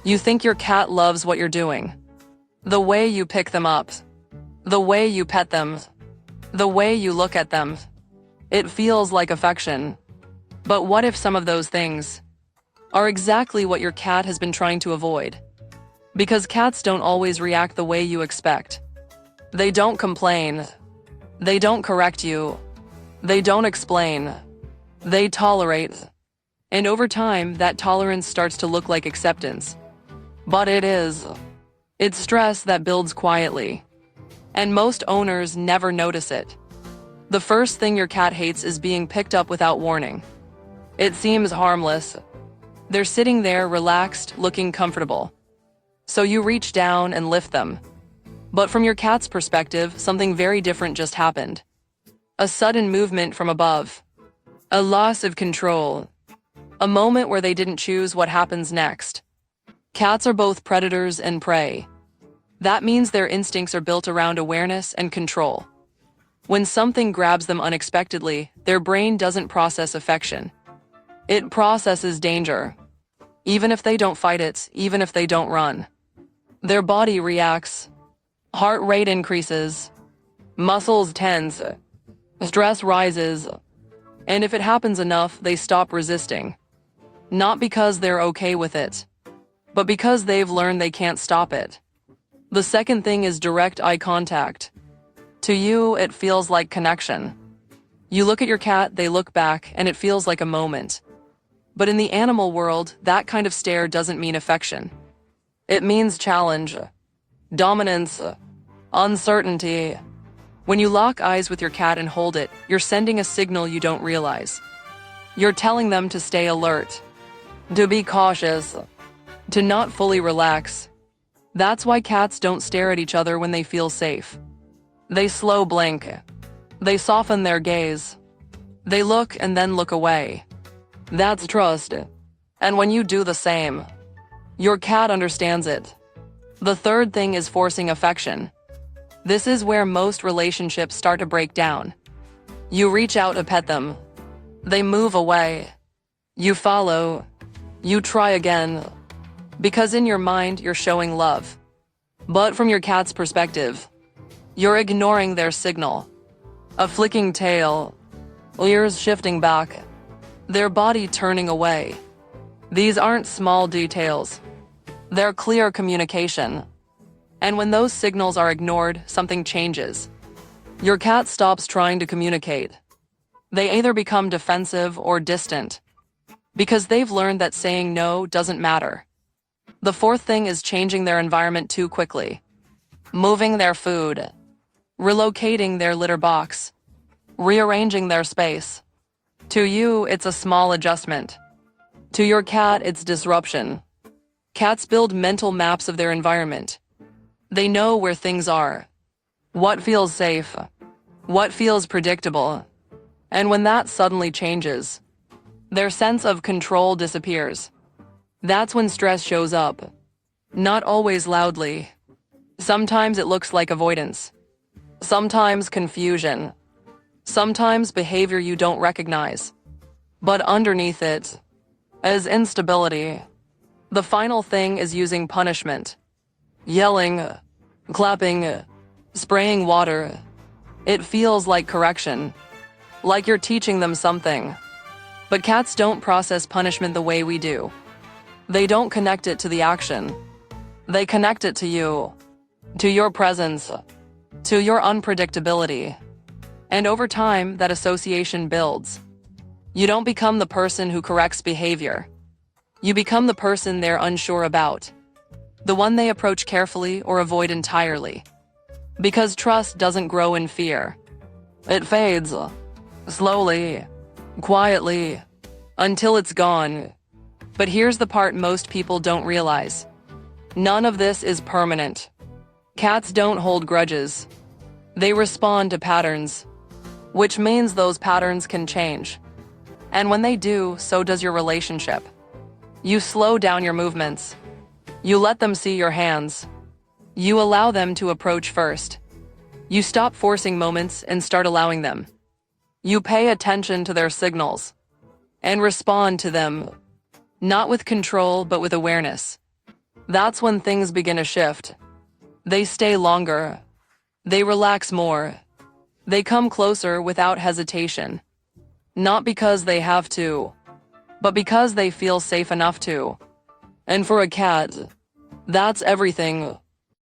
You think your cat loves what you're doing. The way you pick them up, the way you pet them, the way you look at them. It feels like affection. But what if some of those things are exactly what your cat has been trying to avoid? Because cats don't always react the way you expect. They don't complain. They don't correct you. They don't explain. They tolerate. And over time, that tolerance starts to look like acceptance. But it's stress that builds quietly. And most owners never notice it. The first thing your cat hates is being picked up without warning. It seems harmless. They're sitting there relaxed, looking comfortable. So you reach down and lift them. But from your cat's perspective, something very different just happened. A sudden movement from above. A loss of control. A moment where they didn't choose what happens next. Cats are both predators and prey. That means their instincts are built around awareness and control. When something grabs them unexpectedly, their brain doesn't process affection. It processes danger. Even if they don't fight it, even if they don't run. Their body reacts. Heart rate increases. Muscles tense. Stress rises. And if it happens enough, they stop resisting. Not because they're okay with it, but because they've learned they can't stop it. The second thing is direct eye contact. To you, it feels like connection. You look at your cat, they look back, and it feels like a moment. But in the animal world, that kind of stare doesn't mean affection. It means challenge, dominance, uncertainty. When you lock eyes with your cat and hold it, you're sending a signal you don't realize. You're telling them to stay alert, to be cautious, to not fully relax. That's why cats don't stare at each other when they feel safe. They slow blink. They soften their gaze. They look and then look away. That's trust. And when you do the same, your cat understands it. The third thing is forcing affection. This is where most relationships start to break down. You reach out to pet them. They move away. You follow. You try again. Because in your mind, you're showing love. But from your cat's perspective, you're ignoring their signal. A flicking tail, ears shifting back, their body turning away. These aren't small details. They're clear communication. And when those signals are ignored, something changes. Your cat stops trying to communicate. They either become defensive or distant, because they've learned that saying no doesn't matter. The fourth thing is changing their environment too quickly. Moving their food. Relocating their litter box. Rearranging their space. To you, it's a small adjustment. To your cat, it's disruption. Cats build mental maps of their environment. They know where things are. What feels safe. What feels predictable. And when that suddenly changes, their sense of control disappears. That's when stress shows up. Not always loudly. Sometimes it looks like avoidance. Sometimes confusion. Sometimes behavior you don't recognize. But underneath it is instability. The final thing is using punishment. Yelling, clapping, spraying water. It feels like correction. Like you're teaching them something. But cats don't process punishment the way we do. They don't connect it to the action. They connect it to you, to your presence, to your unpredictability. And over time, that association builds. You don't become the person who corrects behavior. You become the person they're unsure about. The one they approach carefully or avoid entirely. Because trust doesn't grow in fear. It fades, slowly, quietly, until it's gone. But here's the part most people don't realize. None of this is permanent. Cats don't hold grudges. They respond to patterns, which means those patterns can change. And when they do, so does your relationship. You slow down your movements. You let them see your hands. You allow them to approach first. You stop forcing moments and start allowing them. You pay attention to their signals and respond to them, not with control, but with awareness. That's when things begin to shift. They stay longer. They relax more. They come closer without hesitation. Not because they have to, but because they feel safe enough to. And for a cat, that's everything.